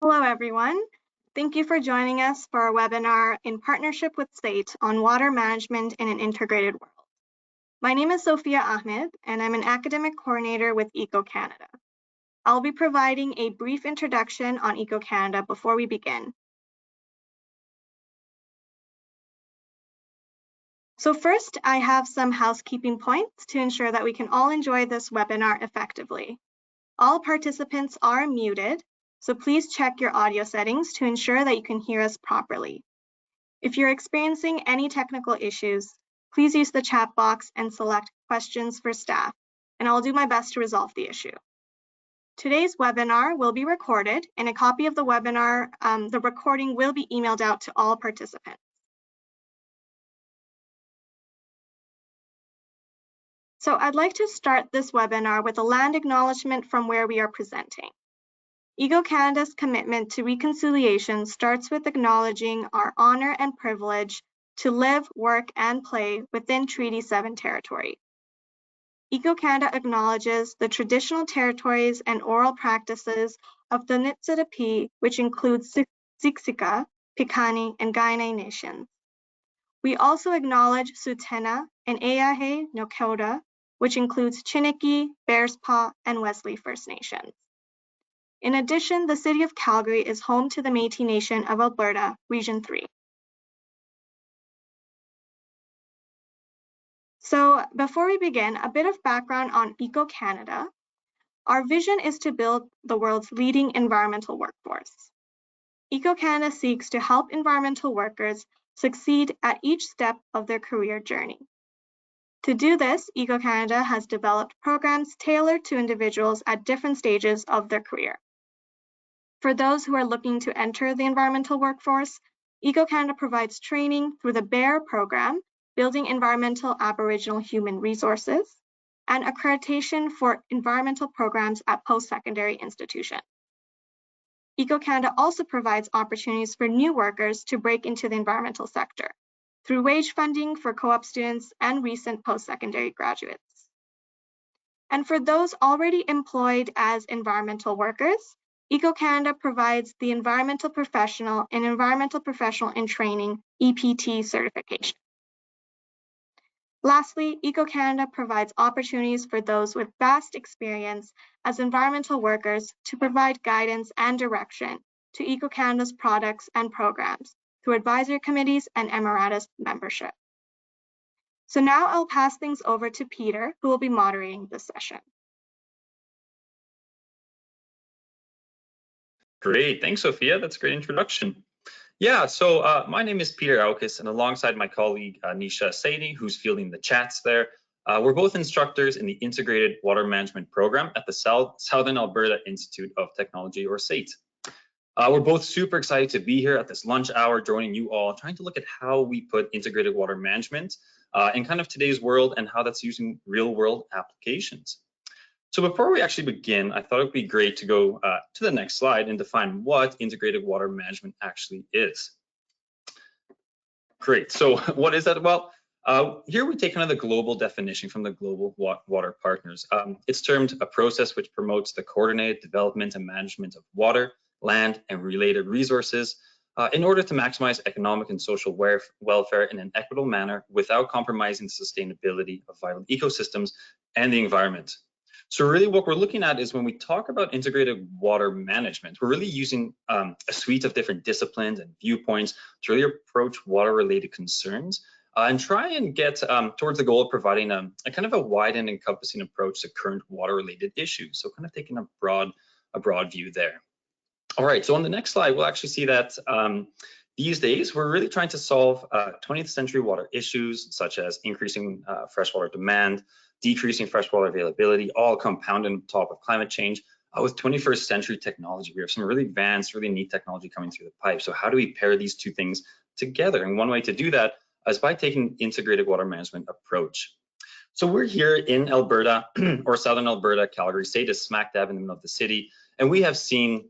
Hello, everyone. Thank you for joining us for our webinar in partnership with SAIT on water management in an integrated world. My name is Sophia Ahmed, and I'm an academic coordinator with Eco Canada. I'll be providing a brief introduction on Eco Canada before we begin. So first, I have some housekeeping points to ensure that we can all enjoy this webinar effectively. All participants are muted, so please check your audio settings to ensure that you can hear us properly. If you're experiencing any technical issues, please use the chat box and select questions for staff, and I'll do my best to resolve the issue. Today's webinar will be recorded, and a copy of the webinar, the recording will be emailed out to all participants. So I'd like to start this webinar with a land acknowledgement from where we are presenting. Eco Canada's commitment to reconciliation starts with acknowledging our honor and privilege to live, work, and play within Treaty 7 territory. Eco Canada acknowledges the traditional territories and oral practices of the Niitsitapi, which includes Siksika, Piikani, and Kainai nations. We also acknowledge Tsuut'ina and Eyahe Nakota, which includes Chiniki, Bearspaw, and Wesley First Nations. In addition, the city of Calgary is home to the Métis Nation of Alberta, Region 3. So before we begin, a bit of background on Eco Canada. Our vision is to build the world's leading environmental workforce. Eco Canada seeks to help environmental workers succeed at each step of their career journey. To do this, Eco Canada has developed programs tailored to individuals at different stages of their career. For those who are looking to enter the environmental workforce, Eco Canada provides training through the BEAR program, Building Environmental Aboriginal Human Resources, and accreditation for environmental programs at post-secondary institutions. Eco Canada also provides opportunities for new workers to break into the environmental sector through wage funding for co-op students and recent post-secondary graduates. And for those already employed as environmental workers, Eco Canada provides the Environmental Professional and Environmental Professional in Training EPT certification. Lastly, Eco Canada provides opportunities for those with vast experience as environmental workers to provide guidance and direction to Eco Canada's products and programs through advisory committees and Emeritus membership. So now I'll pass things over to Peter, who will be moderating this session. Great, thanks, Sophia. That's a great introduction. Yeah, so my name is Peter Aukis, and alongside my colleague Nisha Saini, who's fielding the chats there, we're both instructors in the Integrated Water Management Program at the Southern Alberta Institute of Technology, or SAIT. We're both super excited to be here at this lunch hour, joining you all, trying to look at how we put integrated water management in kind of today's world and how that's using real-world applications. So before we actually begin, I thought it would be great to go to the next slide and define what integrated water management actually is. Great, so what is that? Well, here we take kind of the global definition from the Global Water Partners. It's termed a process which promotes the coordinated development and management of water, land, and related resources in order to maximize economic and social welfare in an equitable manner without compromising the sustainability of vital ecosystems and the environment. So really what we're looking at is when we talk about integrated water management, we're really using a suite of different disciplines and viewpoints to really approach water-related concerns and try and get towards the goal of providing a kind of a wide and encompassing approach to current water-related issues. So kind of taking a broad view there. All right, so on the next slide, we'll actually see that these days, we're really trying to solve 20th century water issues, such as increasing freshwater demand, decreasing freshwater availability, all compounded on top of climate change with 21st century technology. We have some really advanced, really neat technology coming through the pipe. So how do we pair these two things together? And one way to do that is by taking an integrated water management approach. So we're here in Alberta, or Southern Alberta, Calgary. SAIT is smack dab in the middle of the city, and we have seen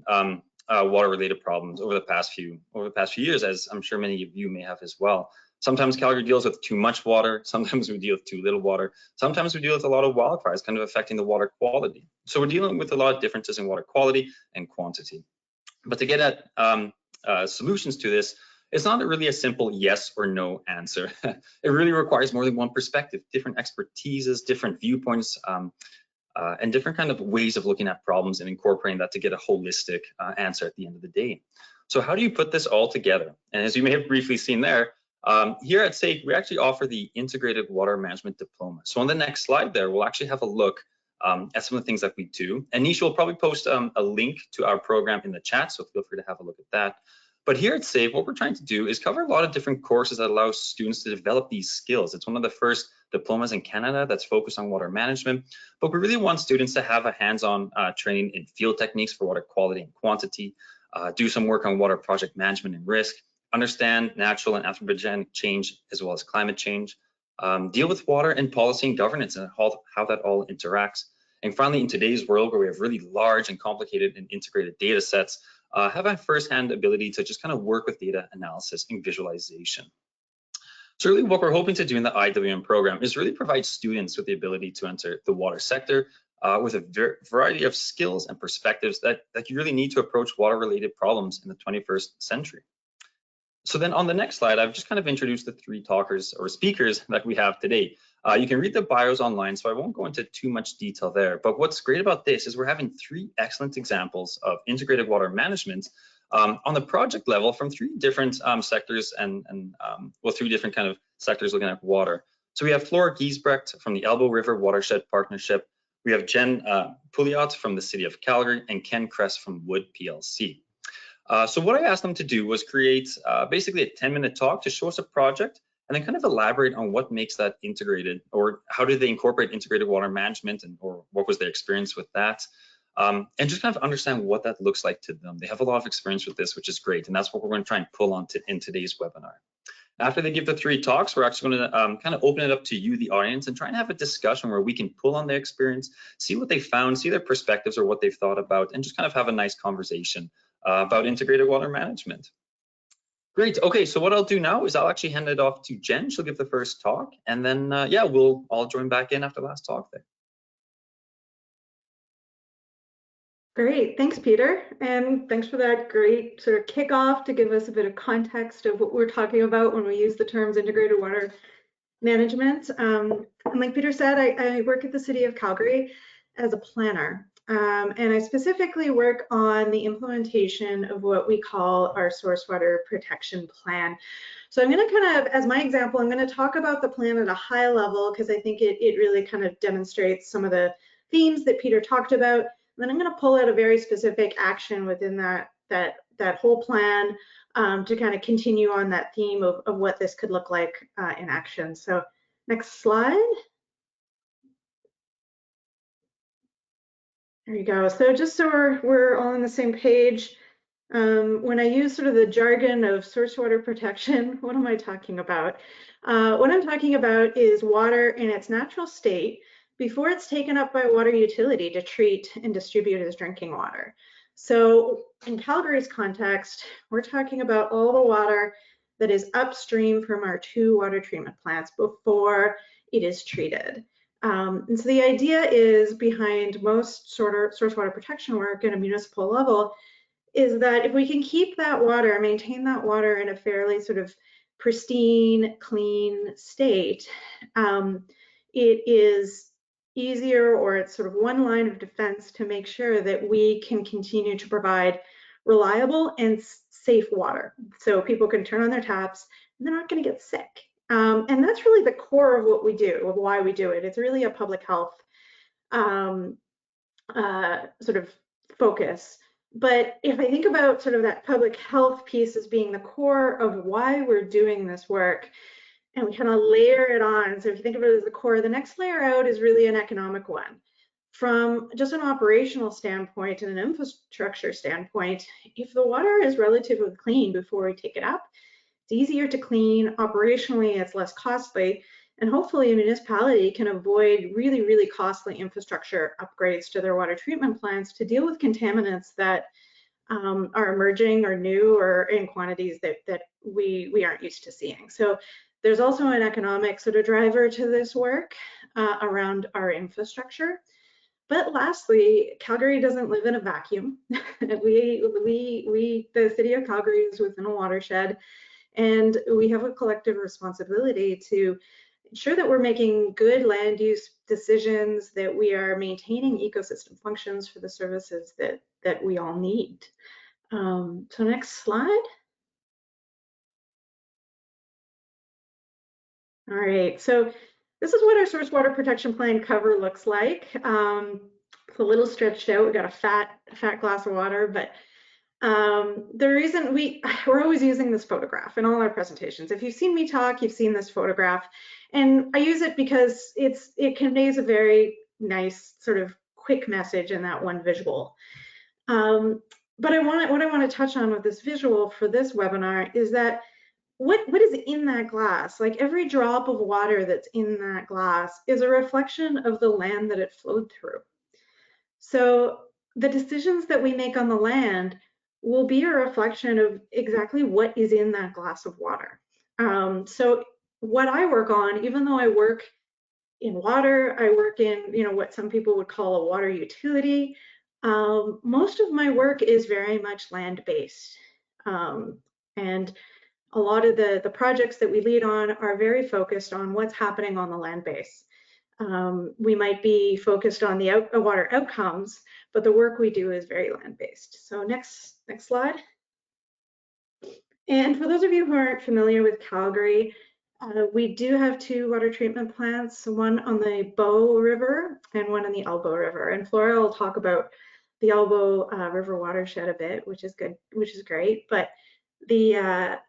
water-related problems over the past few years, as I'm sure many of you may have as well. Sometimes Calgary deals with too much water, sometimes we deal with too little water, sometimes we deal with a lot of wildfires kind of affecting the water quality. So we're dealing with a lot of differences in water quality and quantity. But to get at solutions to this, it's not really a simple yes or no answer. It really requires more than one perspective, different expertises, different viewpoints, and different kind of ways of looking at problems and incorporating that to get a holistic answer at the end of the day. So how do you put this all together? And as you may have briefly seen there, here at SAIT, we actually offer the Integrated Water Management Diploma. So on the next slide there, we'll actually have a look at some of the things that we do. And Nisha will probably post a link to our program in the chat, so feel free to have a look at that. But here at SAIT, what we're trying to do is cover a lot of different courses that allow students to develop these skills. It's one of the first diplomas in Canada that's focused on water management, but we really want students to have a hands-on training in field techniques for water quality and quantity, do some work on water project management and risk, understand natural and anthropogenic change as well as climate change, deal with water and policy and governance and how that all interacts. And finally, in today's world where we have really large and complicated and integrated data sets, have a first-hand ability to just kind of work with data analysis and visualization. So really what we're hoping to do in the IWM program is really provide students with the ability to enter the water sector with a variety of skills and perspectives that you really need to approach water-related problems in the 21st century. So then on the next slide, I've just kind of introduced the three talkers or speakers that we have today. You can read the bios online, so I won't go into too much detail there. But what's great about this is we're having three excellent examples of integrated water management on the project level from three different sectors and three different kind of sectors looking at water. So we have Flora Giesbrecht from the Elbow River Watershed Partnership. We have Jen Pouliot from the City of Calgary and Ken Kress from Wood PLC. So what I asked them to do was create basically a 10-minute talk to show us a project and then kind of elaborate on what makes that integrated, or how did they incorporate integrated water management, or what was their experience with that, and just kind of understand what that looks like to them. They have a lot of experience with this, which is great, and that's what we're going to try and pull on in today's webinar. After they give the three talks, we're actually going to kind of open it up to you, the audience, and try and have a discussion where we can pull on their experience, see what they found, see their perspectives or what they've thought about, and just kind of have a nice conversation about integrated water management. Great. Okay, so what I'll do now is I'll actually hand it off to Jen. She'll give the first talk, and then yeah, we'll all join back in after the last talk there. Great, thanks, Peter, and thanks for that great sort of kickoff to give us a bit of context of what we're talking about when we use the terms integrated water management. And like Peter said, I work at the City of Calgary as a planner. And I specifically work on the implementation of what we call our source water protection plan. So I'm going to kind of, as my example, I'm going to talk about the plan at a high level because I think it really kind of demonstrates some of the themes that Peter talked about. And then I'm going to pull out a very specific action within that whole plan to kind of continue on that theme of what this could look like in action. So next slide. There you go. So just so we're all on the same page, when I use sort of the jargon of source water protection, what am I talking about? What I'm talking about is water in its natural state before it's taken up by water utility to treat and distribute as drinking water. So in Calgary's context, we're talking about all the water that is upstream from our 2 water treatment plants before it is treated. And so the idea is behind most source water protection work at a municipal level is that if we can keep that water, maintain that water in a fairly sort of pristine, clean state, it is easier, or it's sort of one line of defense to make sure that we can continue to provide reliable and safe water. So people can turn on their taps and they're not going to get sick. And that's really the core of what we do, of why we do it. It's really a public health sort of focus. But if I think about sort of that public health piece as being the core of why we're doing this work, and we kind of layer it on, so if you think of it as the core, the next layer out is really an economic one. From just an operational standpoint and an infrastructure standpoint, if the water is relatively clean before we take it up, it's easier to clean, operationally it's less costly, and hopefully a municipality can avoid really, really costly infrastructure upgrades to their water treatment plants to deal with contaminants that are emerging or new or in quantities that we aren't used to seeing. So there's also an economic sort of driver to this work around our infrastructure. But lastly, Calgary doesn't live in a vacuum. The city of Calgary is within a watershed, and we have a collective responsibility to ensure that we're making good land use decisions, that we are maintaining ecosystem functions for the services that we all need. So next slide. All right, so this is what our source water protection plan cover looks like. It's a little stretched out. We've got a fat glass of water, but the reason we're always using this photograph in all our presentations. If you've seen me talk, you've seen this photograph, and I use it because it conveys a very nice sort of quick message in that one visual. But what I want to touch on with this visual for this webinar is that what is in that glass? Like every drop of water that's in that glass is a reflection of the land that it flowed through. So the decisions that we make on the land will be a reflection of exactly what is in that glass of water. So what I work on, even though I work in water, I work in what some people would call a water utility, most of my work is very much land-based. And a lot of the projects that we lead on are very focused on what's happening on the land base. We might be focused on the water outcomes, but the work we do is very land-based. So next slide. And for those of you who aren't familiar with Calgary, we do have 2 water treatment plants, one on the Bow River and one on the Elbow River. And Flora will talk about the Elbow River watershed a bit, which is great. But the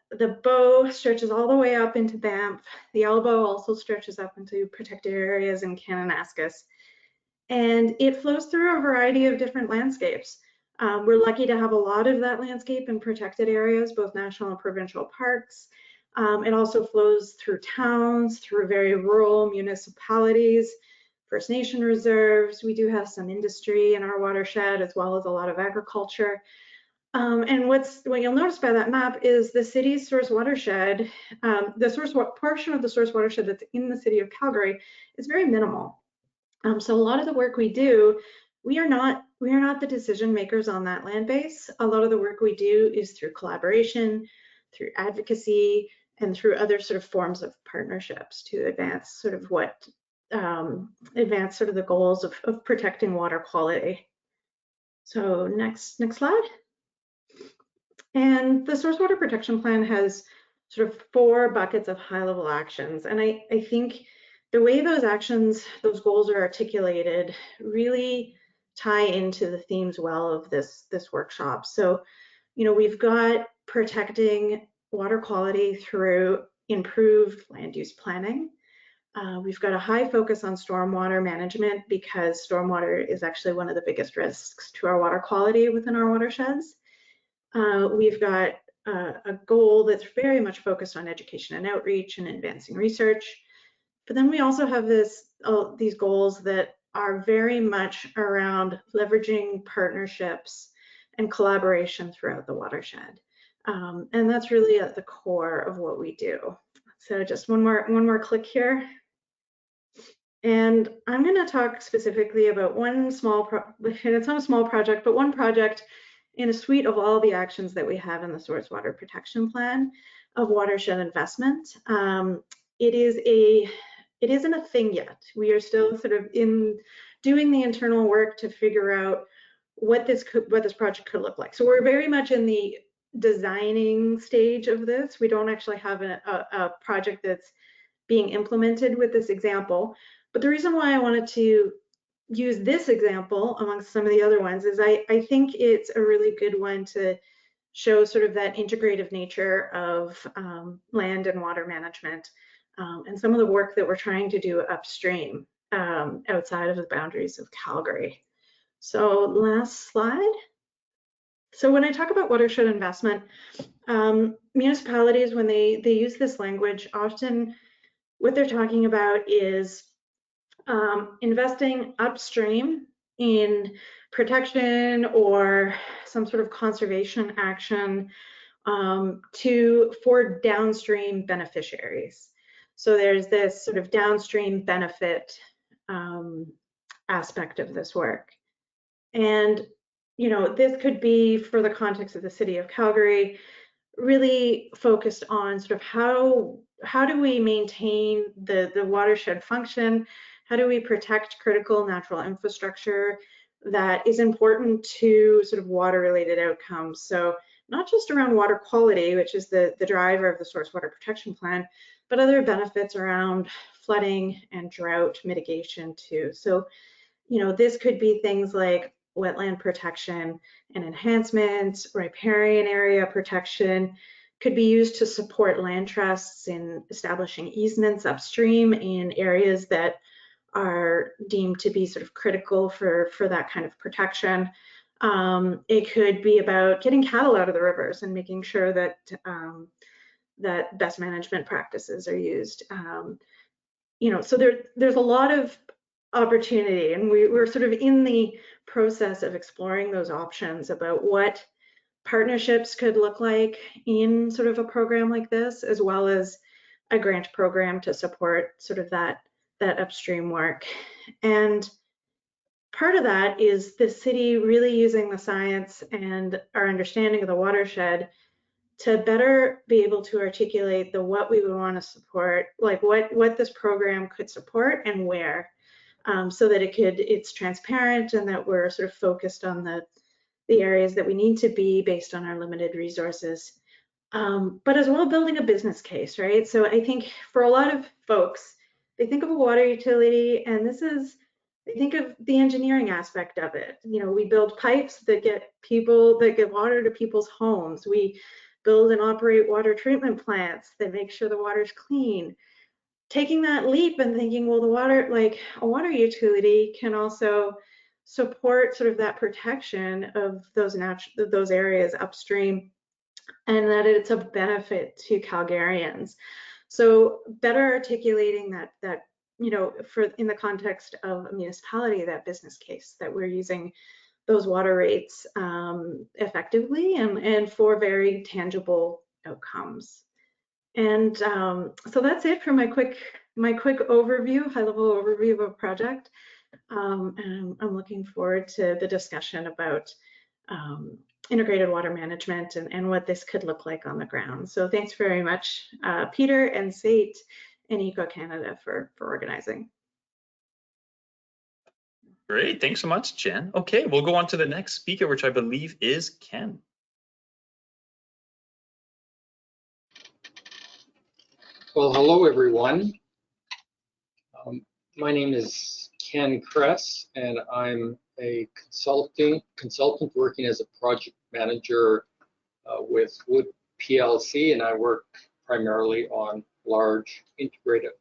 Bow stretches all the way up into Banff. The Elbow also stretches up into protected areas in Kananaskis. And it flows through a variety of different landscapes. We're lucky to have a lot of that landscape in protected areas, both national and provincial parks. It also flows through towns, through very rural municipalities, First Nation reserves. We do have some industry in our watershed, as well as a lot of agriculture. And what you'll notice by that map is the city's source watershed, portion of the source watershed that's in the city of Calgary is very minimal. So a lot of the work we do, we are not the decision makers on that land base. A lot of the work we do is through collaboration, through advocacy, and through other sort of forms of partnerships to advance sort of the goals of protecting water quality. So next slide. And the source water protection plan has sort of 4 buckets of high-level actions. And I think the way those goals are articulated really tie into the themes well of this workshop. So, we've got protecting water quality through improved land use planning. We've got a high focus on stormwater management because stormwater is actually one of the biggest risks to our water quality within our watersheds. We've got a goal that's very much focused on education and outreach and advancing research. But then we also have these goals that are very much around leveraging partnerships and collaboration throughout the watershed. And that's really at the core of what we do. So just one more click here. And I'm going to talk specifically about one small it's not a small project, but one project in a suite of all the actions that we have in the source water protection plan of watershed investment. It isn't a thing yet. We are still sort of doing the internal work to figure out what this project could look like. So we're very much in the designing stage of this. We don't actually have a project that's being implemented with this example. But the reason why I wanted to use this example amongst some of the other ones is I think it's a really good one to show sort of that integrative nature of land and water management and some of the work that we're trying to do upstream outside of the boundaries of Calgary. So last slide. So when I talk about watershed investment, municipalities, when they use this language, often what they're talking about is investing upstream in protection or some sort of conservation action for downstream beneficiaries. So there's this sort of downstream benefit aspect of this work. And, you know, this could be, for the context of the city of Calgary, really focused on sort of how do we maintain the watershed function? How do we protect critical natural infrastructure that is important to sort of water-related outcomes? So not just around water quality, which is the driver of the Source Water Protection Plan, but other benefits around flooding and drought mitigation too. So, you know, this could be things like wetland protection and enhancement, riparian area protection, could be used to support land trusts in establishing easements upstream in areas that are deemed to be sort of critical for that kind of protection. It could be about getting cattle out of the rivers and making sure that that best management practices are used. You know, so there's a lot of opportunity, and we're sort of in the process of exploring those options about what partnerships could look like in sort of a program like this, as well as a grant program to support sort of that upstream work. And part of that is the city really using the science and our understanding of the watershed to better be able to articulate the what we would want to support, like what this program could support and where, so that it's transparent and that we're sort of focused on the areas that we need to be based on our limited resources. But as well, building a business case, right? So I think for a lot of folks, they think of a water utility, and they think of the engineering aspect of it. You know, we build pipes that get water to people's homes. We build and operate water treatment plants that make sure the water's clean. Taking that leap and thinking, well, the water, like a water utility, can also support sort of that protection of those areas upstream, and that it's of benefit to Calgarians. So better articulating that you know, in the context of a municipality, that business case that we're using those water rates effectively and for very tangible outcomes. And so that's it for my quick overview, high-level overview of a project. And I'm looking forward to the discussion about integrated water management and what this could look like on the ground. So thanks very much, Peter and SAIT and EcoCanada for organizing. Great, thanks so much, Jen. Okay, we'll go on to the next speaker, which I believe is Ken. Well, hello everyone. My name is Ken Kress, and I'm a consultant working as a project manager with Wood PLC, and I work primarily on large integrated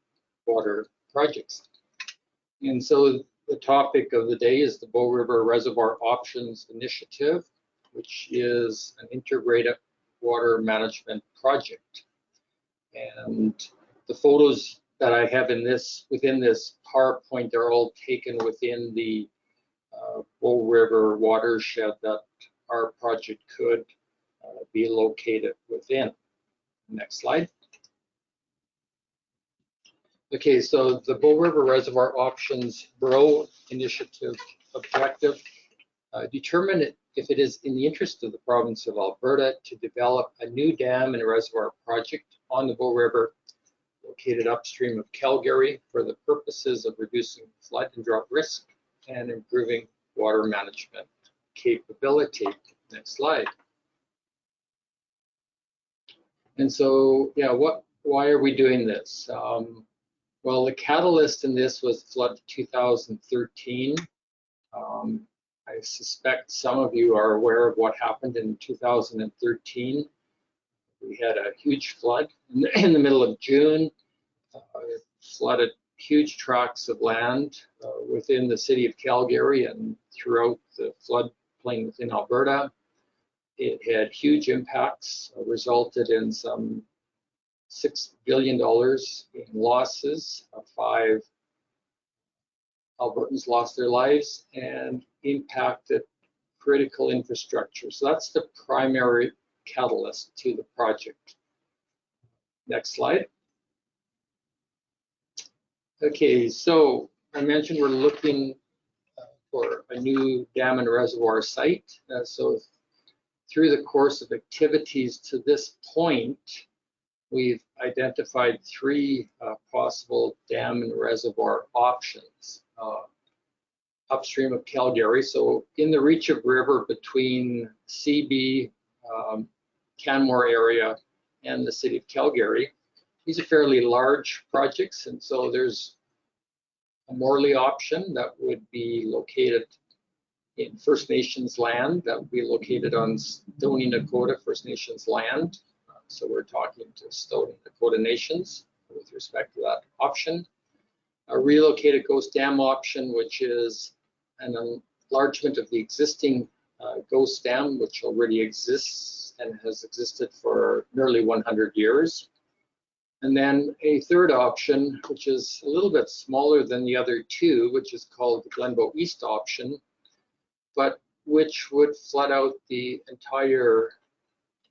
water projects. And so the topic of the day is the Bow River Reservoir Options Initiative, which is an integrated water management project. And the photos that I have within this PowerPoint are all taken within the Bow River watershed that our project could be located within. Next slide. Okay, so the Bow River Reservoir Options BRO Initiative objective, determine if it is in the interest of the province of Alberta to develop a new dam and reservoir project on the Bow River located upstream of Calgary for the purposes of reducing flood and drought risk and improving water management capability. Next slide. And so, yeah, why are we doing this? Well, the catalyst in this was flood 2013. I suspect some of you are aware of what happened in 2013. We had a huge flood in the middle of June. It flooded huge tracts of land within the city of Calgary and throughout the floodplain within Alberta. It had huge impacts, resulted in some $6 billion in losses. 5 Albertans lost their lives and impacted critical infrastructure. So that's the primary catalyst to the project. Next slide. Okay, so I mentioned we're looking for a new dam and reservoir site. So through the course of activities to this point, we've identified three possible dam and reservoir options upstream of Calgary. So in the reach of river between CB, Canmore area, and the city of Calgary. These are fairly large projects, and so there's a Morley option that would be located in First Nations land, that would be located on Stoney Nakoda First Nations land. So we're talking to Stoney Nakoda Nations with respect to that option. A relocated Ghost Dam option, which is an enlargement of the existing Ghost Dam, which already exists and has existed for nearly 100 years. And then a third option, which is a little bit smaller than the other two, which is called the Glenbow East option, but which would flood out the entire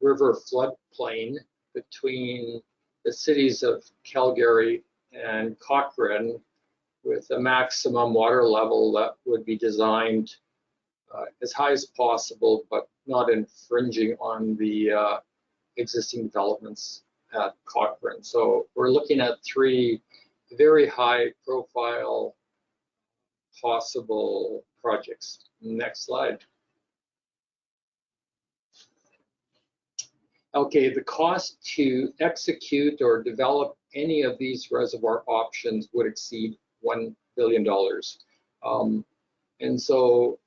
river floodplain between the cities of Calgary and Cochrane, with a maximum water level that would be designed as high as possible, but not infringing on the existing developments at Cochrane. So we're looking at three very high profile possible projects. Next slide. Okay, the cost to execute or develop any of these reservoir options would exceed $1 billion. And so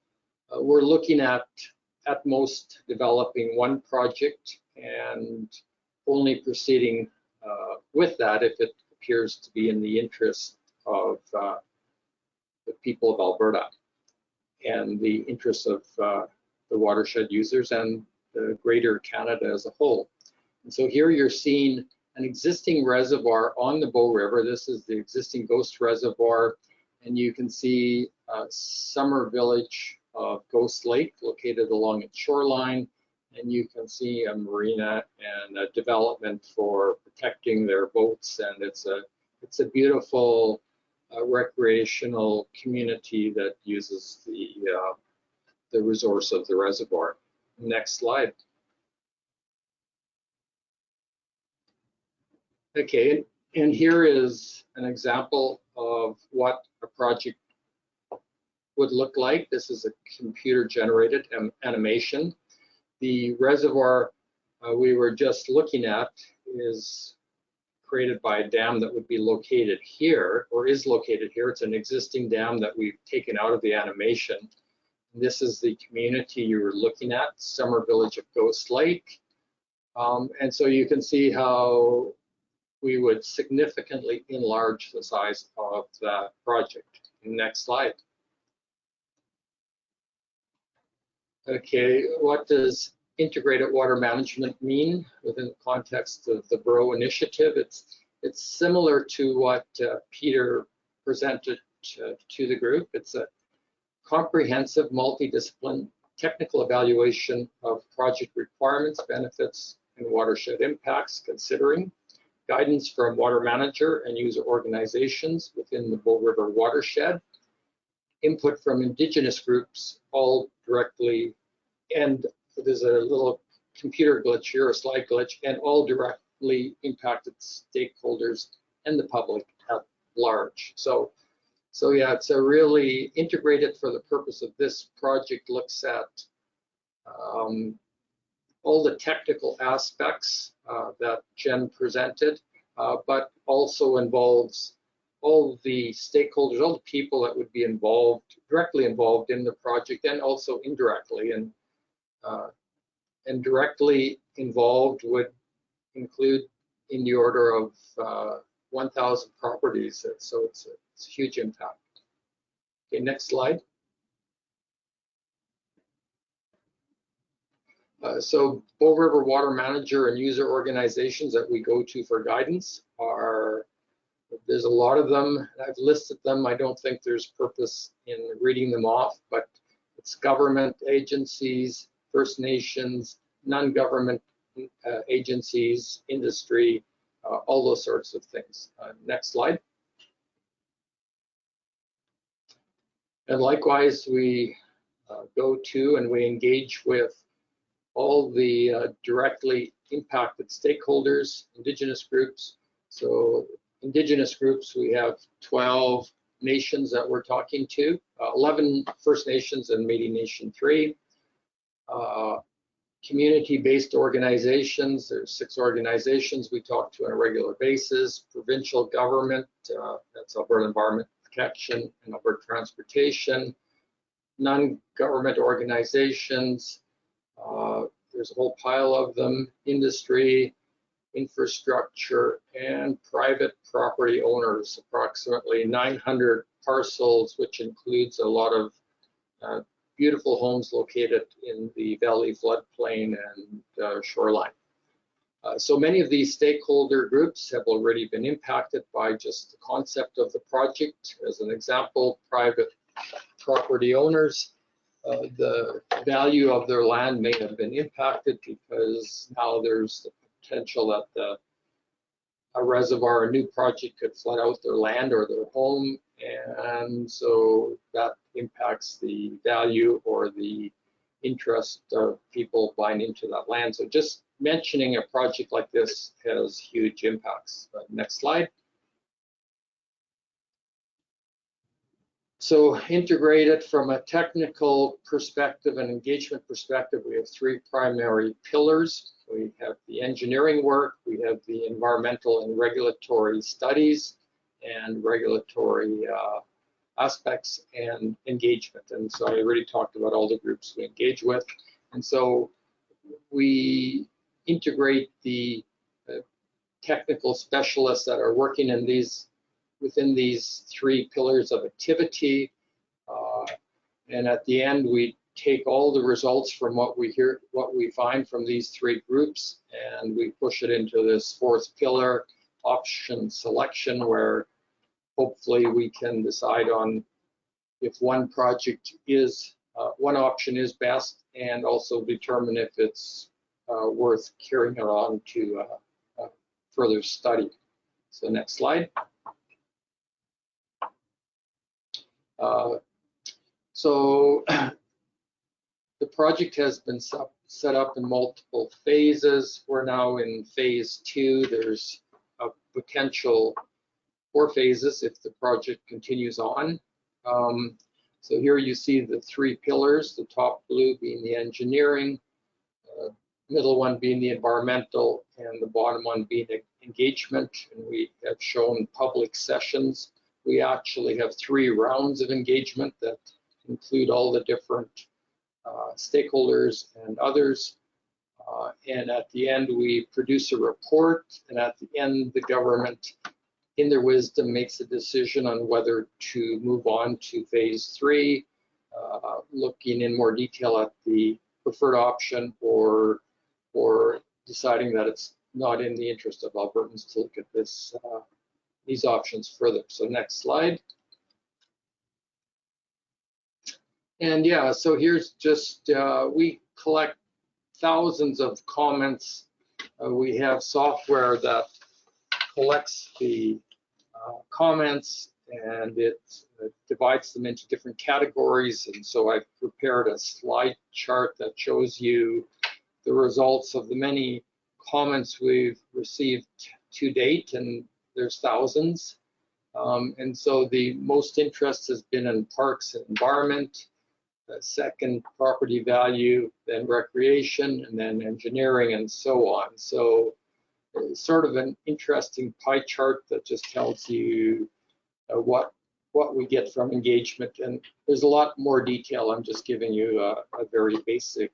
we're looking at most developing one project and only proceeding with that if it appears to be in the interest of the people of Alberta and the interests of the watershed users and the greater Canada as a whole. And so here you're seeing an existing reservoir on the Bow River. This is the existing Ghost Reservoir, and you can see Summer Village of Ghost Lake located along its shoreline, and you can see a marina and a development for protecting their boats, and it's a beautiful recreational community that uses the resource of the reservoir. Next slide. Okay, and here is an example of what a project would look like. This is a computer-generated animation. The reservoir we were just looking at is created by a dam that would be located here, or is located here. It's an existing dam that we've taken out of the animation. This is the community you were looking at, Summer Village of Ghost Lake. And so you can see how we would significantly enlarge the size of that project. Next slide. Okay, what does integrated water management mean within the context of the Borough Initiative? It's similar to what Peter presented to the group. It's a comprehensive, multidiscipline technical evaluation of project requirements, benefits, and watershed impacts, considering guidance from water manager and user organizations within the Bow River watershed, input from Indigenous groups, all directly, and there's a little computer glitch here, a slide glitch, and all directly impacted stakeholders and the public at large. So yeah, it's a really integrated for the purpose of this project, looks at all the technical aspects that Jen presented, but also involves all the stakeholders, all the people that would be involved, directly involved in the project, and also indirectly. And directly involved would include in the order of 1,000 properties. So it's a huge impact. Okay, next slide. So Bow River water manager and user organizations that we go to for guidance there's a lot of them. I've listed them. I don't think there's purpose in reading them off, but it's government agencies, First Nations, non-government agencies, industry, all those sorts of things. Next slide. And likewise, we go to and we engage with all the directly impacted stakeholders, Indigenous groups. So Indigenous groups, we have 12 nations that we're talking to, 11 First Nations and Métis Nation 3. Community-based organizations, there's 6 organizations we talk to on a regular basis. Provincial government, that's Alberta Environment Protection and Alberta Transportation. Non-government organizations, there's a whole pile of them. Industry, infrastructure, and private property owners, approximately 900 parcels, which includes a lot of beautiful homes located in the valley floodplain and shoreline. So many of these stakeholder groups have already been impacted by just the concept of the project. As an example, private property owners, the value of their land may have been impacted because now there's the potential that a reservoir, a new project could flood out their land or their home, and so that impacts the value or the interest of people buying into that land. So just mentioning a project like this has huge impacts. Next slide. So integrated from a technical perspective and engagement perspective, we have 3 primary pillars. We have the engineering work, we have the environmental and regulatory studies, and regulatory aspects and engagement. And so I already talked about all the groups we engage with. And so we integrate the technical specialists that are working in within these 3 pillars of activity. And at the end, we take all the results from what we find from these 3 groups, and we push it into this 4th pillar, option selection, where hopefully we can decide on if one project is, one option is best, and also determine if it's worth carrying it on to further study. So next slide. So the project has been set up in multiple phases. We're now in phase 2. There's a potential 4 phases if the project continues on. So here you see the 3 pillars, the top blue being the engineering, middle one being the environmental, and the bottom one being engagement. And we have shown public sessions. We actually have 3 rounds of engagement that include all the different stakeholders and others. And at the end, we produce a report, and at the end, the government, in their wisdom, makes a decision on whether to move on to phase 3, looking in more detail at the preferred option, or deciding that it's not in the interest of Albertans to look at these options further. So next slide. And yeah, so here's just, we collect thousands of comments. We have software that collects the comments, and it divides them into different categories. And so I've prepared a slide chart that shows you the results of the many comments we've received to date, and there's thousands. And so the most interest has been in parks and environment, second property value, then recreation, and then engineering, and so on. So it's sort of an interesting pie chart that just tells you what we get from engagement. And there's a lot more detail. I'm just giving you a very basic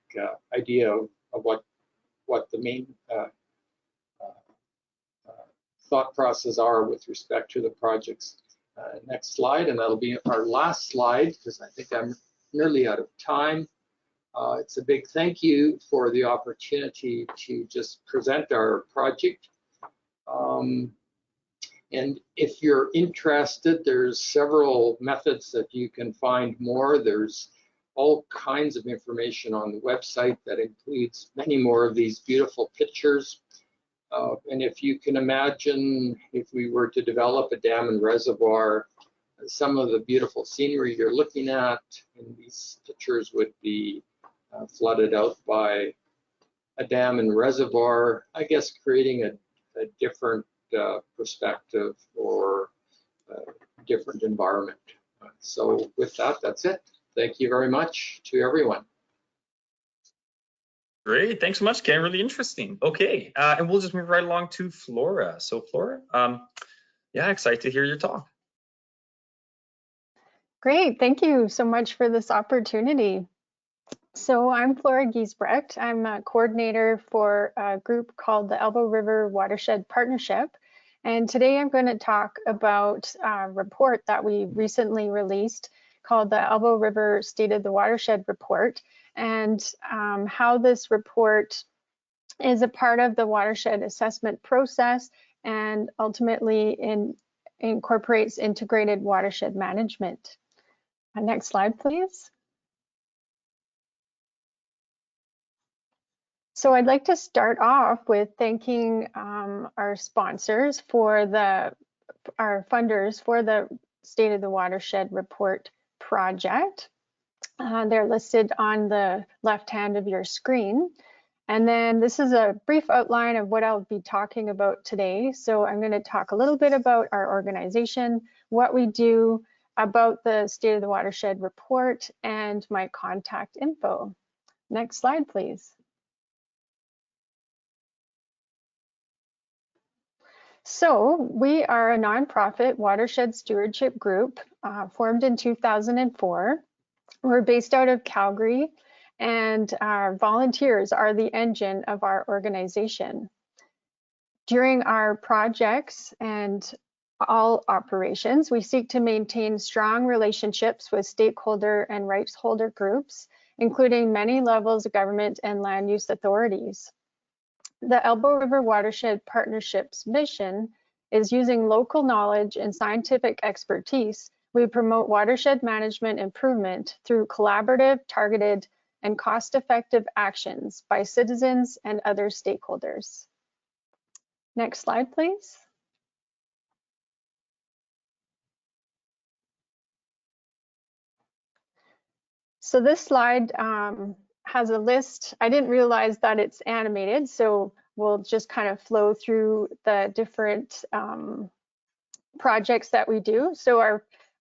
idea of what the main thought process are with respect to the projects. Next slide, and that'll be our last slide, because I think I'm nearly out of time. It's a big thank you for the opportunity to just present our project. And if you're interested, there's several methods that you can find more. There's all kinds of information on the website that includes many more of these beautiful pictures. And if you can imagine, if we were to develop a dam and reservoir, Some of the beautiful scenery you're looking at in these pictures would be flooded out by a dam and reservoir, I guess creating a different perspective or different environment. So with that, that's it. Thank you very much to everyone. Great, thanks so much, Ken. Really interesting. Okay, and we'll just move right along to Flora. So Flora, yeah, excited to hear your talk. Great, thank you so much for this opportunity. So I'm Flora Giesbrecht. I'm a coordinator for a group called the Elbow River Watershed Partnership. And today I'm going to talk about a report that we recently released called the Elbow River State of the Watershed Report, and how this report is a part of the watershed assessment process and ultimately incorporates integrated watershed management. Next slide, please. So I'd like to start off with thanking our sponsors for our funders for the State of the Watershed Report project. They're listed on the left hand of your screen. And then this is a brief outline of what I'll be talking about today. So I'm going to talk a little bit about our organization, what we do, about the State of the Watershed Report, and my contact info. Next slide, please. So we are a nonprofit watershed stewardship group formed in 2004. We're based out of Calgary, and our volunteers are the engine of our organization. During our projects and all operations, we seek to maintain strong relationships with stakeholder and rights holder groups, including many levels of government and land use authorities. The Elbow River Watershed Partnership's mission is using local knowledge and scientific expertise. We promote watershed management improvement through collaborative, targeted, and cost-effective actions by citizens and other stakeholders. Next slide, please. So this slide has a list. I didn't realize that it's animated, so we'll just kind of flow through the different projects that we do. So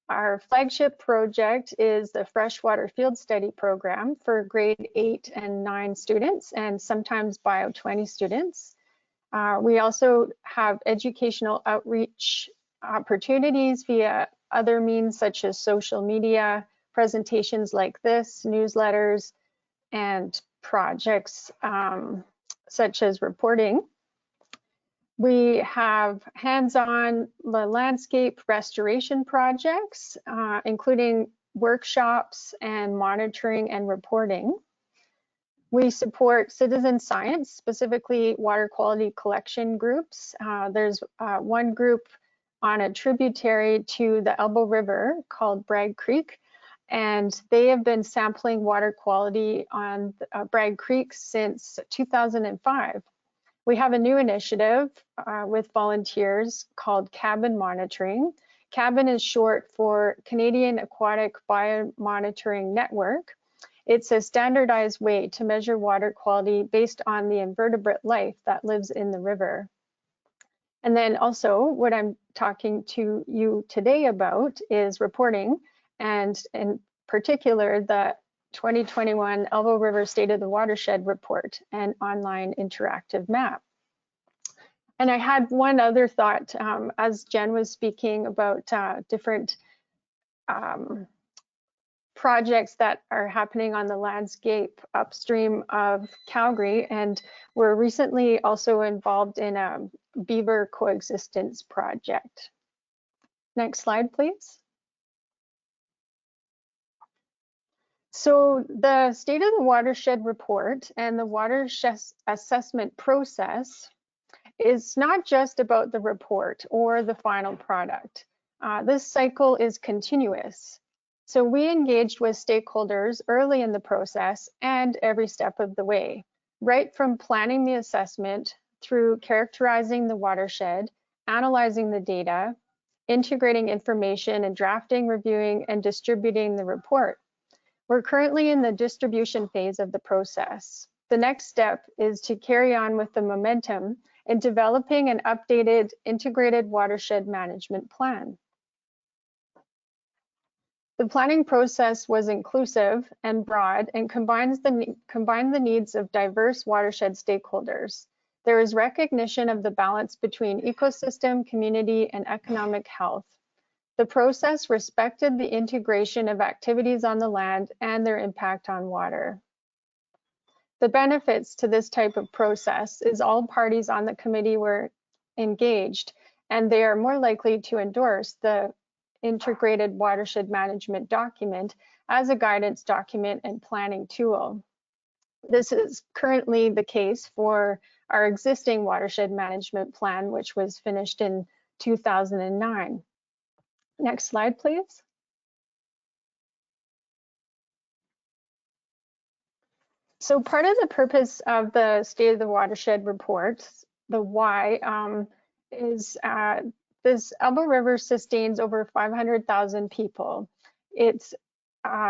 our flagship project is the Freshwater Field Study Program for grade 8 and 9 students, and sometimes Bio 20 students. We also have educational outreach opportunities via other means such as social media, presentations like this, newsletters, and projects such as reporting. We have hands-on landscape restoration projects, including workshops and monitoring and reporting. We support citizen science, specifically water quality collection groups. There's one group on a tributary to the Elbow River called Bragg Creek, and they have been sampling water quality on Bragg Creek since 2005. We have a new initiative with volunteers called Cabin Monitoring. Cabin is short for Canadian Aquatic Biomonitoring Network. It's a standardized way to measure water quality based on the invertebrate life that lives in the river. And then also what I'm talking to you today about is reporting, and in particular the 2021 Elbow River State of the Watershed Report and online interactive map. And I had one other thought as Jen was speaking about different projects that are happening on the landscape upstream of Calgary, and we're recently also involved in a beaver coexistence project. Next slide, please. So the State of the Watershed Report and the watershed assessment process is not just about the report or the final product. This cycle is continuous. So we engaged with stakeholders early in the process and every step of the way, right from planning the assessment through characterizing the watershed, analyzing the data, integrating information, and drafting, reviewing, and distributing the report. We're currently in the distribution phase of the process. The next step is to carry on with the momentum in developing an updated integrated watershed management plan. The planning process was inclusive and broad and combined the needs of diverse watershed stakeholders. There is recognition of the balance between ecosystem, community, and economic health. The process respected the integration of activities on the land and their impact on water. The benefits to this type of process is all parties on the committee were engaged, and they are more likely to endorse the integrated watershed management document as a guidance document and planning tool. This is currently the case for our existing watershed management plan, which was finished in 2009. Next slide, please. So part of the purpose of the State of the Watershed report, the why, is this Elbow River sustains over 500,000 people. It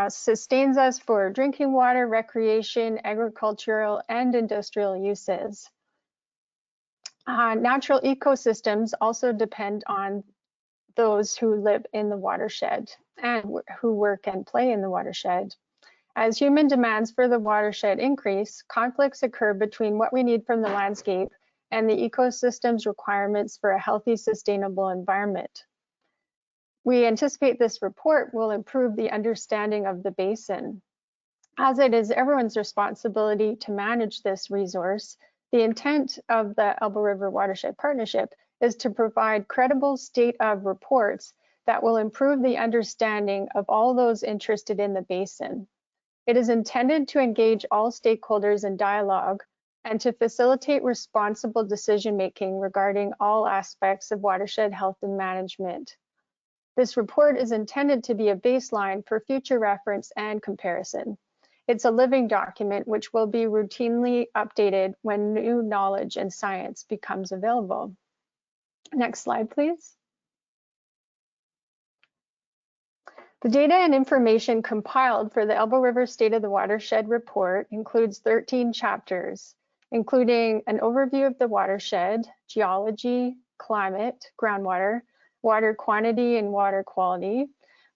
sustains us for drinking water, recreation, agricultural, and industrial uses. Natural ecosystems also depend on those who live in the watershed and who work and play in the watershed. As human demands for the watershed increase, conflicts occur between what we need from the landscape and the ecosystem's requirements for a healthy, sustainable environment. We anticipate this report will improve the understanding of the basin. As it is everyone's responsibility to manage this resource, the intent of the Elbow River Watershed Partnership is to provide credible state of reports that will improve the understanding of all those interested in the basin. It is intended to engage all stakeholders in dialogue and to facilitate responsible decision-making regarding all aspects of watershed health and management. This report is intended to be a baseline for future reference and comparison. It's a living document which will be routinely updated when new knowledge and science becomes available. Next slide, please. The data and information compiled for the Elbow River State of the Watershed report includes 13 chapters, including an overview of the watershed, geology, climate, groundwater, water quantity and water quality.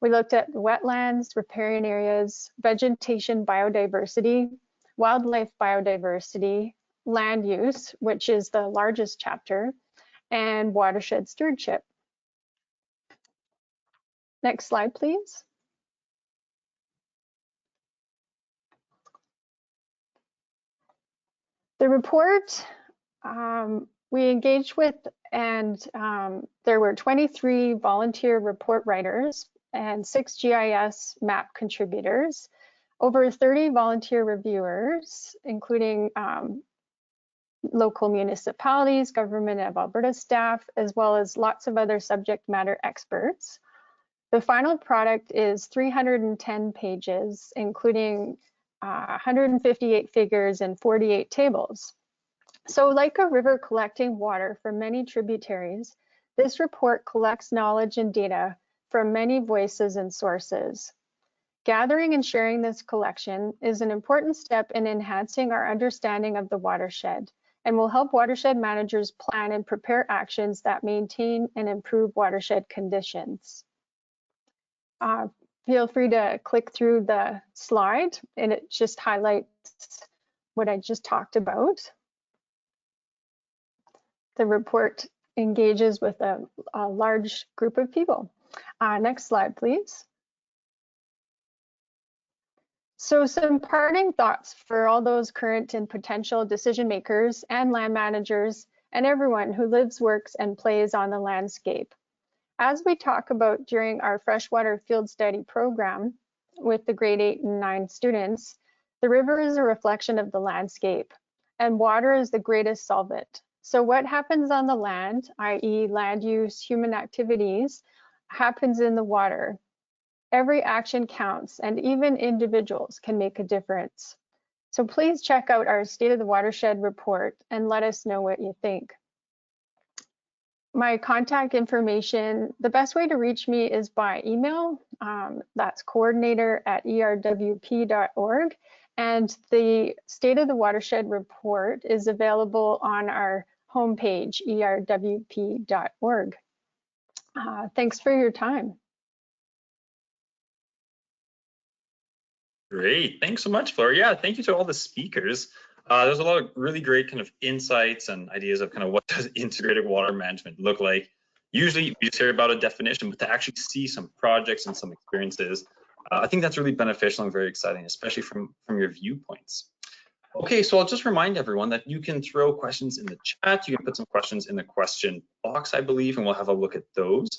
We looked at wetlands, riparian areas, vegetation biodiversity, wildlife biodiversity, land use, which is the largest chapter, and watershed stewardship. Next slide, please. The report we engaged with, and there were 23 volunteer report writers and 6 GIS map contributors, over 30 volunteer reviewers, including local municipalities, Government of Alberta staff, as well as lots of other subject matter experts. The final product is 310 pages, including 158 figures and 48 tables. So like a river collecting water from many tributaries, this report collects knowledge and data from many voices and sources. Gathering and sharing this collection is an important step in enhancing our understanding of the watershed and will help watershed managers plan and prepare actions that maintain and improve watershed conditions. Feel free to click through the slide, and it just highlights what I just talked about. The report engages with a large group of people. Next slide, please. So some parting thoughts for all those current and potential decision makers and land managers and everyone who lives, works, and plays on the landscape. As we talk about during our freshwater field study program with the grade 8 and 9 students, the river is a reflection of the landscape, and water is the greatest solvent. So what happens on the land, i.e. land use, human activities, happens in the water. Every action counts, and even individuals can make a difference. So please check out our State of the Watershed report and let us know what you think. my contact information, the best way to reach me is by email. That's coordinator@erwp.org. And the State of the Watershed report is available on our homepage, erwp.org. Thanks for your time. Great, thanks so much, Flora. Yeah, thank you to all the speakers. There's a lot of really great kind of insights and ideas of kind of what does integrated water management look like. Usually we just hear about a definition, but to actually see some projects and some experiences, I think that's really beneficial and very exciting, especially from your viewpoints. Okay, so I'll just remind everyone that you can throw questions in the chat. You can put some questions in the question box, I believe, and we'll have a look at those.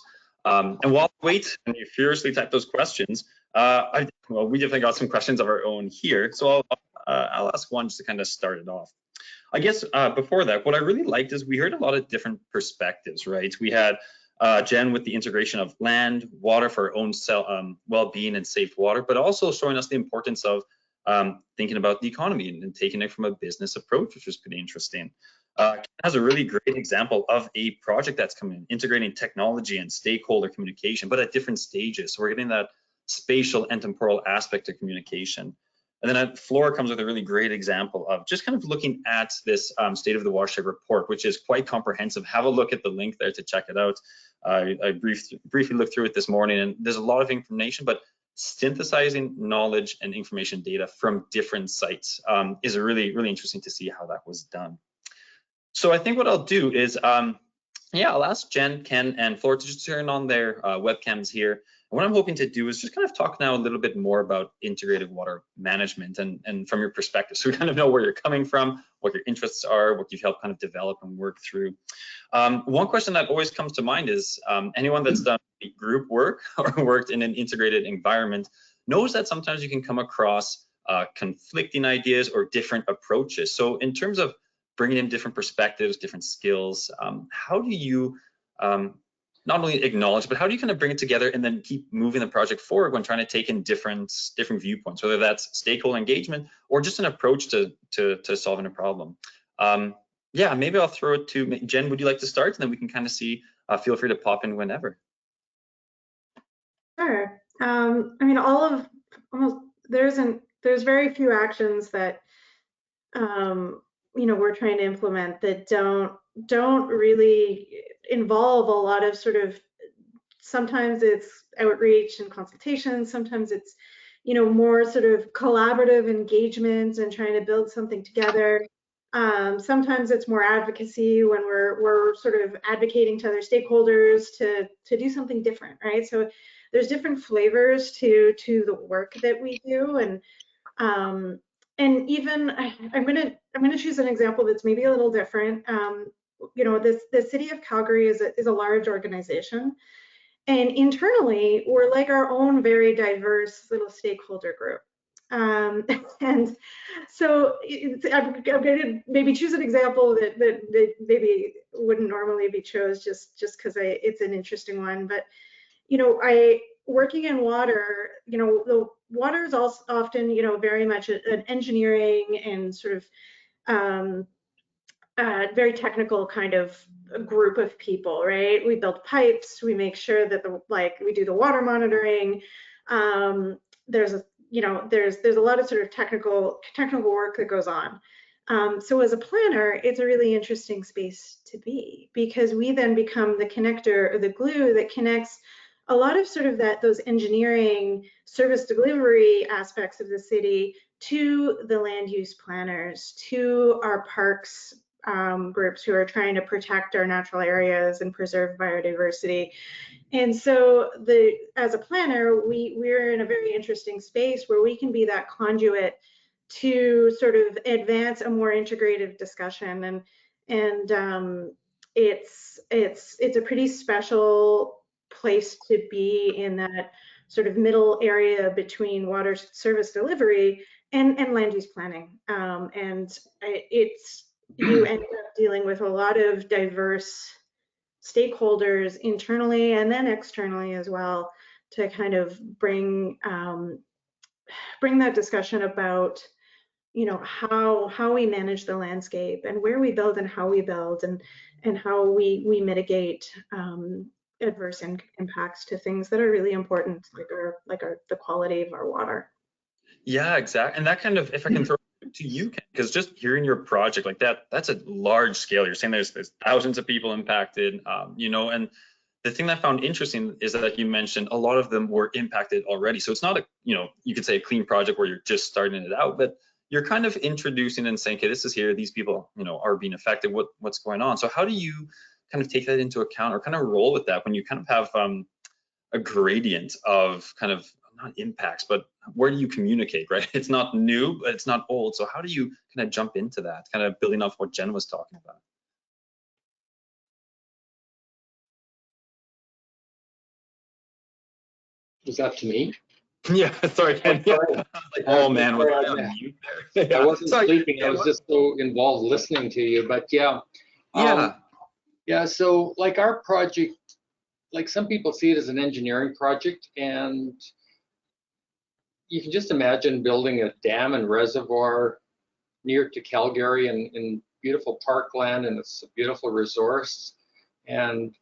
And while we wait and you furiously type those questions, well, we definitely got some questions of our own here. So I'll ask one just to kind of start it off. I guess before that, what I really liked is we heard a lot of different perspectives, right? We had Jen with the integration of land, water for our own well-being and safe water, but also showing us the importance of thinking about the economy and taking it from a business approach, which was pretty interesting. Ken has a really great example of a project that's coming in, integrating technology and stakeholder communication, but at different stages. So we're getting that spatial and temporal aspect of communication. And then Flora comes with a really great example of just kind of looking at this State of the Watershed report, which is quite comprehensive. Have a look at the link there to check it out. I briefly looked through it this morning, and there's a lot of information, but synthesizing knowledge and information data from different sites is really, really interesting to see how that was done. So I think what I'll do is, yeah, I'll ask Jen, Ken, and Flora to just turn on their webcams here. And what I'm hoping to do is just kind of talk now a little bit more about integrated water management and from your perspective. So we kind of know where you're coming from, what your interests are, what you've helped kind of develop and work through. One question that always comes to mind is anyone that's done group work or worked in an integrated environment knows that sometimes you can come across conflicting ideas or different approaches. So in terms of bringing in different perspectives, different skills, how do you not only acknowledge, but how do you kind of bring it together and then keep moving the project forward when trying to take in different viewpoints, whether that's stakeholder engagement or just an approach to solving a problem? Yeah, maybe I'll throw it to Jen. Would you like to start? And then we can kind of see, feel free to pop in whenever. Sure. I mean, there's very few actions that you know, we're trying to implement that don't really involve a lot of sort of, sometimes it's outreach and consultation, sometimes it's, you know, more sort of collaborative engagement and trying to build something together. Sometimes it's more advocacy when we're sort of advocating to other stakeholders to do something different, right? So there's different flavors to the work that we do, and even I'm gonna choose an example that's maybe a little different. You know, the city of Calgary is a large organization, and internally we're like our own very diverse little stakeholder group. And so I'm gonna maybe choose an example that maybe wouldn't normally be chose just because it's an interesting one. But you know, working in water, you know, the water is also often, you know, very much an engineering and sort of very technical kind of a group of people, right? We build pipes, we make sure that we do the water monitoring. There's a lot of sort of technical work that goes on. So as a planner, it's a really interesting space to be, because we then become the connector or the glue that connects a lot of sort of those engineering service delivery aspects of the city to the land use planners, to our parks groups who are trying to protect our natural areas and preserve biodiversity. And so as a planner, we're in a very interesting space where we can be that conduit to sort of advance a more integrative discussion. And it's a pretty special place to be in that sort of middle area between water service delivery and land use planning. And you end up dealing with a lot of diverse stakeholders internally and then externally as well, to kind of bring that discussion about you know, how we manage the landscape and where we build and how we build and how we mitigate adverse impacts to things that are really important, like the quality of our water. Yeah, exactly. And that kind of, if I can throw it to you, because just hearing your project like that, that's a large scale. You're saying there's thousands of people impacted, you know, and the thing that I found interesting is that you mentioned a lot of them were impacted already. So it's not a, you know, you could say a clean project where you're just starting it out, but you're kind of introducing and saying, okay, this is here, these people, you know, are being affected, what's going on. So how do you kind of take that into account or kind of roll with that when you kind of have a gradient of kind of not impacts, but where do you communicate, right? It's not new, but it's not old. So how do you kind of jump into that, kind of building off what Jen was talking about? Is that to me? Yeah, sorry, Ken. Yeah. Like, oh man, was I on mute there? Yeah. I wasn't Sorry. sleeping. I was just so involved listening to you. But yeah, yeah. So like our project, like some people see it as an engineering project, and you can just imagine building a dam and reservoir near to Calgary in beautiful parkland, and it's a beautiful resource. And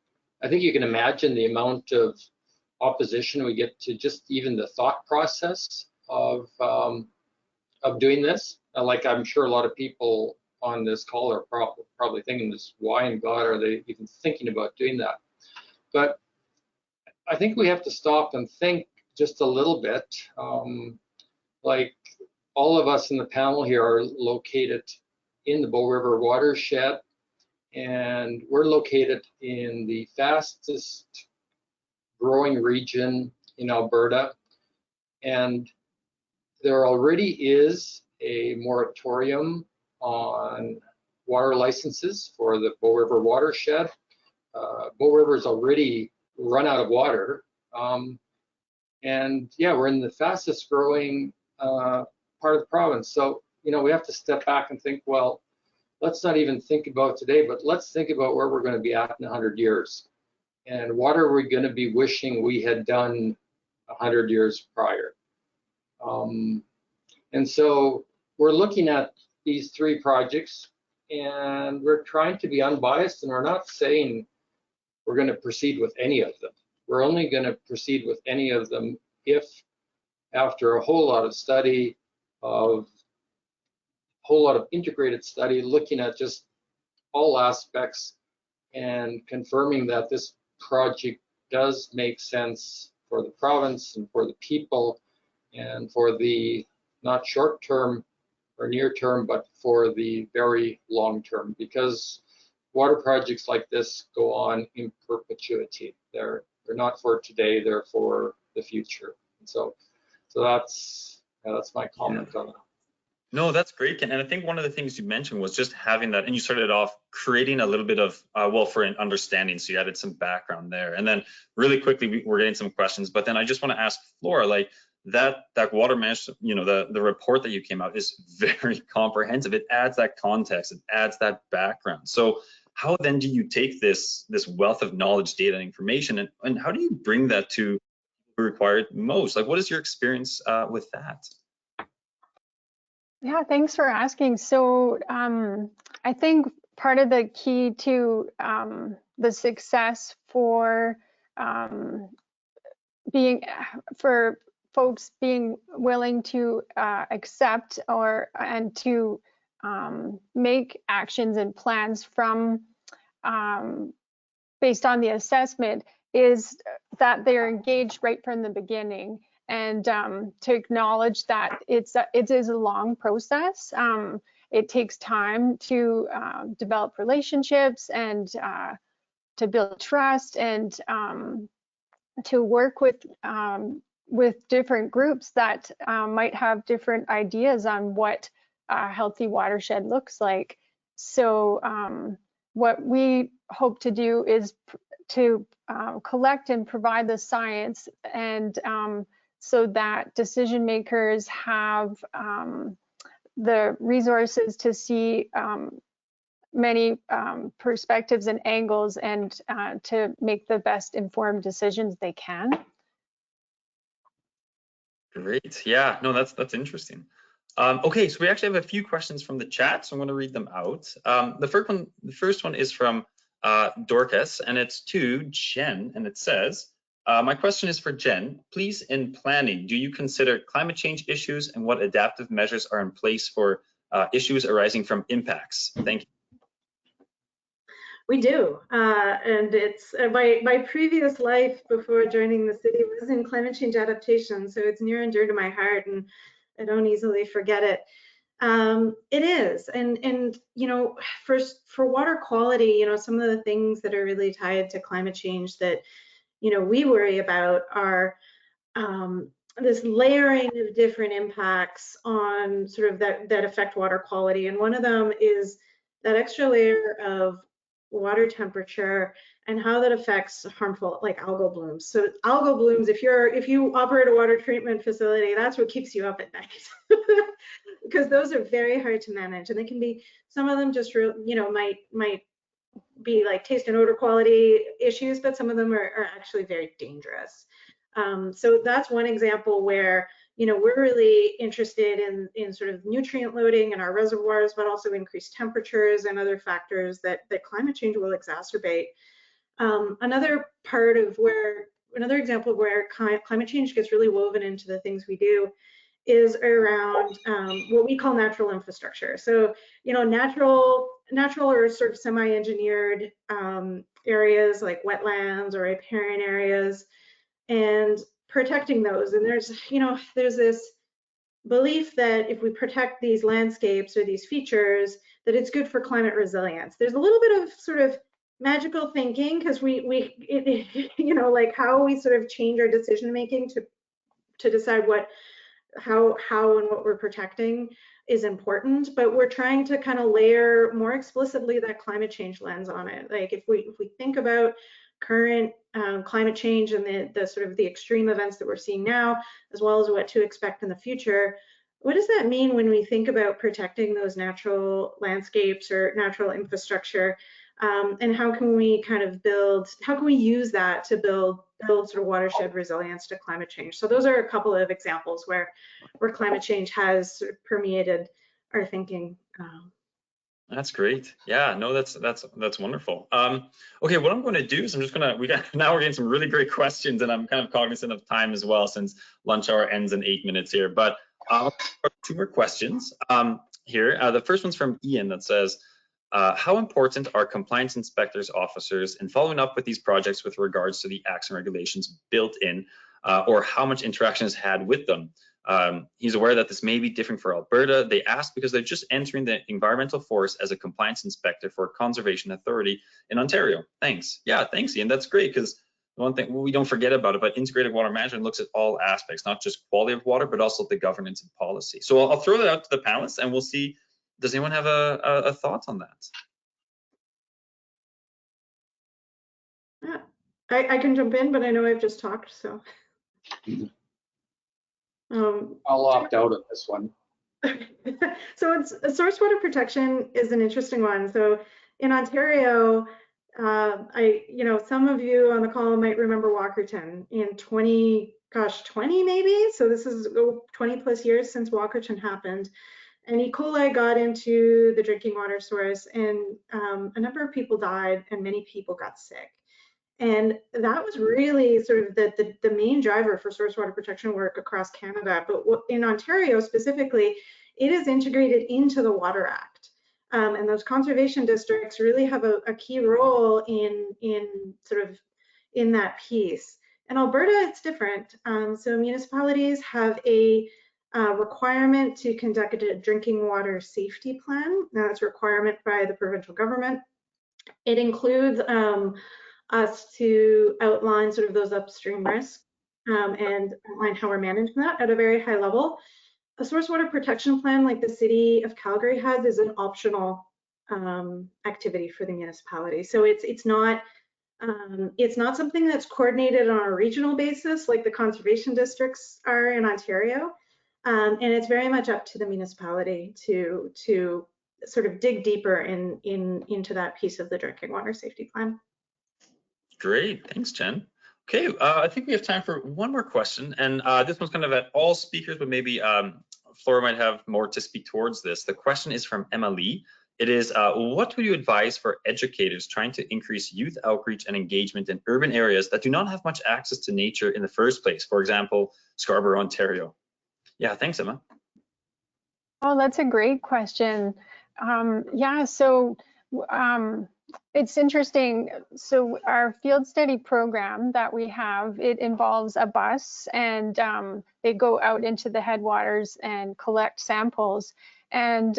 I think you can imagine the amount of opposition we get to just even the thought process of doing this. Like I'm sure a lot of people on this call are probably thinking this, why in God are they even thinking about doing that? But I think we have to stop and think just a little bit. Like all of us in the panel here are located in the Bow River watershed, and we're located in the fastest growing region in Alberta. And there already is a moratorium on water licenses for the Bow River watershed. Bow River's already run out of water. And yeah, we're in the fastest growing part of the province. So, you know, we have to step back and think, well, let's not even think about today, but let's think about where we're going to be at in 100 years. And what are we going to be wishing we had done 100 years prior? And so we're looking at these three projects, and we're trying to be unbiased, and we're not saying we're going to proceed with any of them. We're only going to proceed with any of them if, after a whole lot of study, integrated study, looking at just all aspects and confirming that this project does make sense for the province and for the people and for the not short term or near term, but for the very long term, because water projects like this go on in perpetuity. They're not for today, they're for the future. And so that's my comment on that. No, that's great, Ken. And I think one of the things you mentioned was just having that, and you started off creating a little bit of, well, for an understanding. So you added some background there. And then really quickly, we're getting some questions, but then I just want to ask Flora, like that water management, you know, the report that you came out is very comprehensive. It adds that context, it adds that background. So how then do you take this wealth of knowledge, data, and information, and how do you bring that to the required most? Like, what is your experience with that? Yeah, thanks for asking. So I think part of the key to the success for folks being willing to accept and to make actions and plans from based on the assessment is that they're engaged right from the beginning, and to acknowledge that it is a long process. It takes time to develop relationships and to build trust, and to work with different groups that might have different ideas on what a healthy watershed looks like. So what we hope to do is to collect and provide the science, and so that decision makers have the resources to see many perspectives and angles, and to make the best informed decisions they can. Great. Yeah, no, that's interesting. Okay, so we actually have a few questions from the chat, so I'm going to read them out. The first one is from Dorcas, and it's to Jen, and it says, my question is for Jen. Please, in planning, do you consider climate change issues and what adaptive measures are in place for issues arising from impacts? Thank you. We do, and it's my previous life before joining the city was in climate change adaptation, so it's near and dear to my heart, and I don't easily forget it. It is, and you know, for water quality, you know, some of the things that are really tied to climate change that, you know, we worry about are this layering of different impacts on sort of that affect water quality, and one of them is that extra layer of water temperature and how that affects harmful, like algal blooms. So algal blooms, if you operate a water treatment facility, that's what keeps you up at night. Because those are very hard to manage, and they can be, some of them just real, you know, might be like taste and odor quality issues, but some of them are actually very dangerous. So that's one example where, you know, we're really interested in sort of nutrient loading in our reservoirs, but also increased temperatures and other factors that climate change will exacerbate. Another example of where climate change gets really woven into the things we do is around what we call natural infrastructure. So, you know, natural or sort of semi-engineered areas like wetlands or riparian areas, and protecting those. And there's this belief that if we protect these landscapes or these features, that it's good for climate resilience. There's a little bit of sort of magical thinking, because you know, like how we sort of change our decision making to decide how and what we're protecting is important, but we're trying to kind of layer more explicitly that climate change lens on it. Like if we think about current climate change and the sort of the extreme events that we're seeing now, as well as what to expect in the future, what does that mean when we think about protecting those natural landscapes or natural infrastructure? And how can we use that to build sort of watershed resilience to climate change? So those are a couple of examples where climate change has sort of permeated our thinking. That's great. Yeah, no, that's wonderful. Okay, what I'm going to do is now we're getting some really great questions, and I'm kind of cognizant of time as well, since lunch hour ends in 8 minutes here. But two more questions here. The first one's from Ian, that says, how important are compliance inspectors officers in following up with these projects with regards to the acts and regulations built in, or how much interaction is had with them? He's aware that this may be different for Alberta. They ask because they're just entering the environmental force as a compliance inspector for a conservation authority in Ontario. Thanks. Yeah, thanks, Ian. That's great, because one thing we don't forget about it, but integrated water management looks at all aspects, not just quality of water, but also the governance and policy. So I'll throw that out to the panelists, and we'll see, does anyone have a thought on that? Yeah, I can jump in, but I know I've just talked, so. I'll opt out of this one. So source water protection is an interesting one. So in Ontario, some of you on the call might remember Walkerton in 20 maybe. So this is 20 plus years since Walkerton happened. And E. coli got into the drinking water source, and a number of people died and many people got sick. And that was really sort of the main driver for source water protection work across Canada. But in Ontario specifically, it is integrated into the Water Act. And those conservation districts really have a key role in that piece. In Alberta, it's different. So municipalities have a requirement to conduct a drinking water safety plan. Now, that's a requirement by the provincial government. It includes us to outline sort of those upstream risks and outline how we're managing that at a very high level. A source water protection plan like the City of Calgary has is an optional activity for the municipality. So it's not something that's coordinated on a regional basis like the conservation districts are in Ontario, and it's very much up to the municipality to sort of dig deeper into that piece of the drinking water safety plan. Great, thanks, Jen. Okay, I think we have time for one more question, and this one's kind of at all speakers, but maybe Flora might have more to speak towards this. The question is from Emma Lee. It is, what would you advise for educators trying to increase youth outreach and engagement in urban areas that do not have much access to nature in the first place? For example, Scarborough, Ontario. Yeah, thanks, Emma. Oh, that's a great question. Yeah, so it's interesting. So our field study program that we have, it involves a bus, and they go out into the headwaters and collect samples. And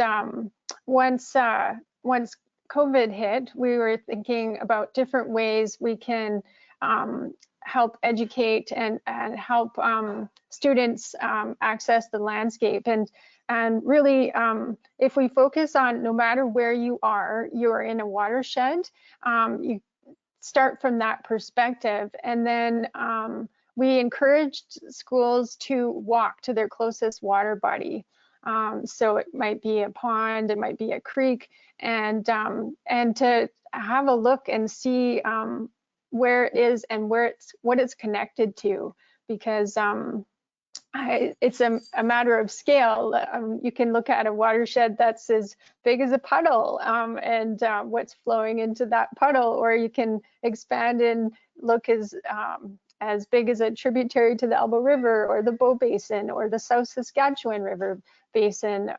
once COVID hit, we were thinking about different ways we can help educate and help students access the landscape. And really, if we focus on no matter where you are, you're in a watershed, you start from that perspective. And then we encouraged schools to walk to their closest water body. So it might be a pond, it might be a creek, and to have a look and see where it is and what it's connected to, because it's a matter of scale. You can look at a watershed that's as big as a puddle, and what's flowing into that puddle, or you can expand and look as big as a tributary to the Elbow River or the Bow Basin or the South Saskatchewan River Basin,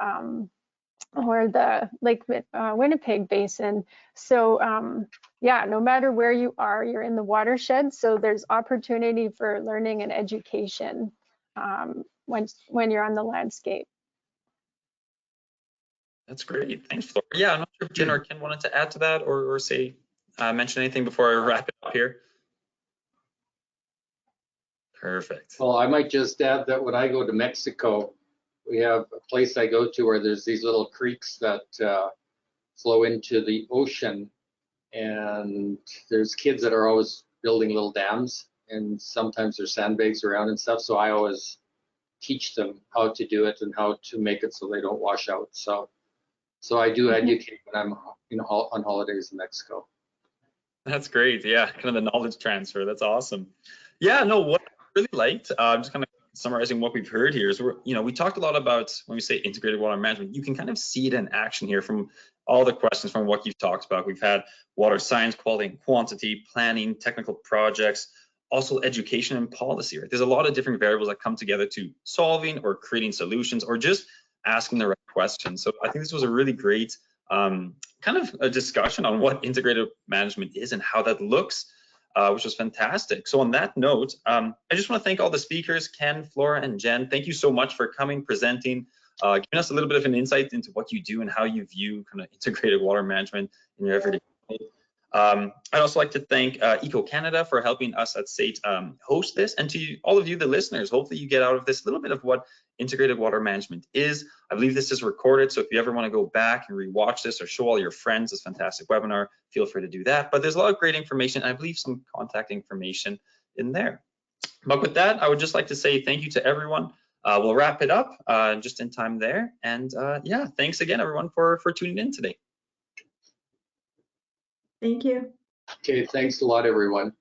or the Lake Winnipeg Basin. So yeah, no matter where you are, you're in the watershed, so there's opportunity for learning and education when you're on the landscape. That's great. Thanks, Flora. Yeah, I'm not sure if Jen or Ken wanted to add to that or say, mention anything before I wrap it up here. Perfect. Well, I might just add that when I go to Mexico, we have a place I go to where there's these little creeks that flow into the ocean, and there's kids that are always building little dams, and sometimes there's sandbags around and stuff. So I always teach them how to do it and how to make it so they don't wash out. So I do educate when I'm on holidays in Mexico. That's great. Yeah, kind of the knowledge transfer. That's awesome. Yeah, no, what I really liked, just kind of summarizing what we've heard here is we talked a lot about when we say integrated water management. You can kind of see it in action here from all the questions from what you've talked about. We've had water science, quality and quantity, planning, technical projects, also education and policy, right? There's a lot of different variables that come together to solving or creating solutions or just asking the right questions. So I think this was a really great kind of a discussion on what integrated management is and how that looks, which was fantastic. So on that note, I just want to thank all the speakers, Ken, Flora, and Jen. Thank you so much for coming, presenting, giving us a little bit of an insight into what you do and how you view kind of integrated water management in your everyday life. I'd also like to thank Eco Canada for helping us at SAIT host this, and to all of you, the listeners, hopefully you get out of this a little bit of what integrated water management is. I believe this is recorded, so if you ever want to go back and rewatch this or show all your friends this fantastic webinar, feel free to do that. But there's a lot of great information, and I believe some contact information in there. But with that, I would just like to say thank you to everyone. We'll wrap it up just in time there. And yeah, thanks again, everyone, for tuning in today. Thank you. Okay, thanks a lot, everyone.